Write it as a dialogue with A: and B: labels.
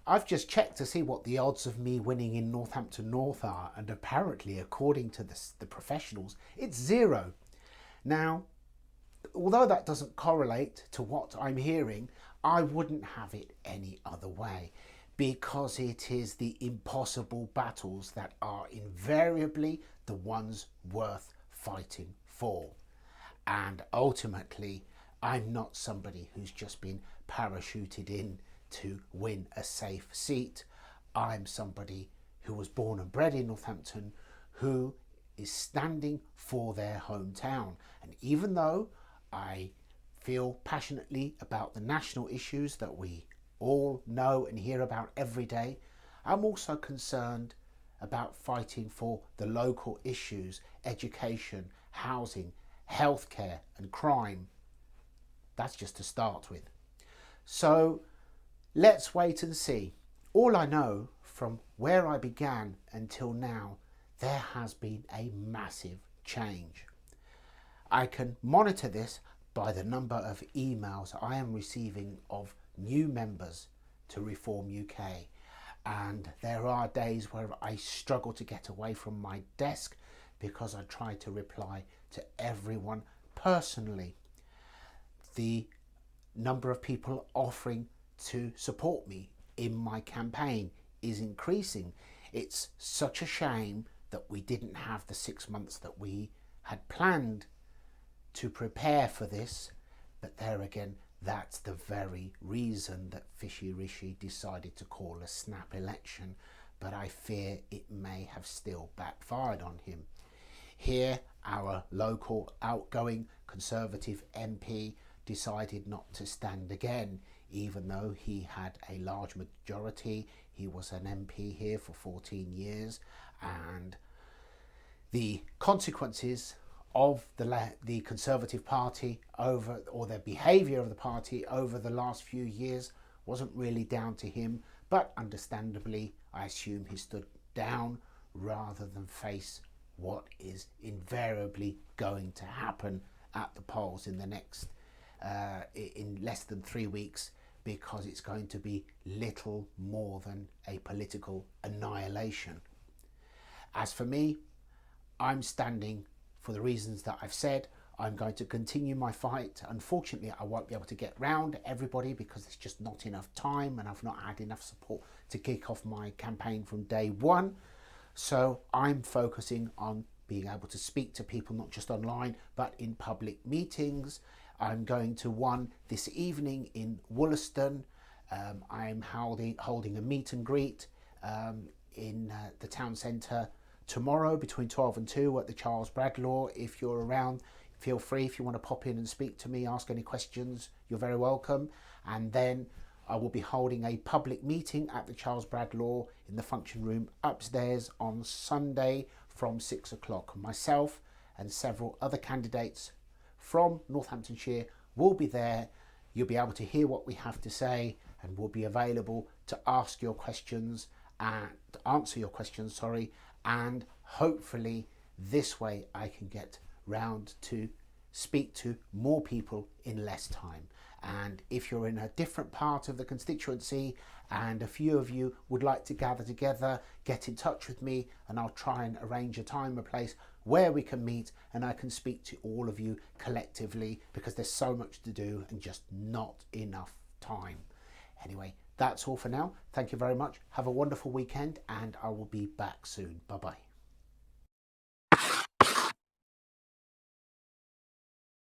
A: I've just checked to see what the odds of me winning in Northampton North are, and apparently, according to the professionals, it's zero. Now, although that doesn't correlate to what I'm hearing, I wouldn't have it any other way, because it is the impossible battles that are invariably the ones worth fighting for. And ultimately, I'm not somebody who's just been parachuted in to win a safe seat. I'm somebody who was born and bred in Northampton, who is standing for their hometown. And even though I feel passionately about the national issues that we all know and hear about every day, I'm also concerned about fighting for the local issues: education, housing, healthcare and crime. That's just to start with. So let's wait and see. All I know, from where I began until now, there has been a massive change. I can monitor this by the number of emails I am receiving of new members to Reform UK. And there are days where I struggle to get away from my desk because I try to reply to everyone personally. The number of people offering to support me in my campaign is increasing. It's such a shame that we didn't have the 6 months that we had planned to prepare for this, but there again, that's the very reason that Rishi decided to call a snap election, but I fear it may have still backfired on him. Here, our local outgoing Conservative MP decided not to stand again, even though he had a large majority. He was an MP here for 14 years, and the consequences of the Conservative Party over, or their behaviour of the party over the last few years, wasn't really down to him, but understandably I assume he stood down rather than face what is invariably going to happen at the polls in the next in less than 3 weeks, because it's going to be little more than a political annihilation. As for me, I'm standing for the reasons that I've said. I'm going to continue my fight. Unfortunately, I won't be able to get round everybody because there's just not enough time, and I've not had enough support to kick off my campaign from day one. So I'm focusing on being able to speak to people, not just online, but in public meetings. I'm going to one this evening in Wollaston. I'm holding a meet and greet in the town centre tomorrow between 12 and 2 at the Charles Bradlaugh. If you're around, feel free. If you want to pop in and speak to me, ask any questions, you're very welcome. And then I will be holding a public meeting at the Charles Bradlaugh in the function room upstairs on Sunday from 6 o'clock. Myself and several other candidates from Northamptonshire will be there. You'll be able to hear what we have to say, and we'll be available to ask your questions and answer your questions, and hopefully this way I can get round to speak to more people in less time. And if you're in a different part of the constituency and a few of you would like to gather together, get in touch with me and I'll try and arrange a time and place where we can meet and I can speak to all of you collectively, because there's so much to do and just not enough time. Anyway, that's all for now. Thank you very much. Have a wonderful weekend and I will be back soon. Bye bye.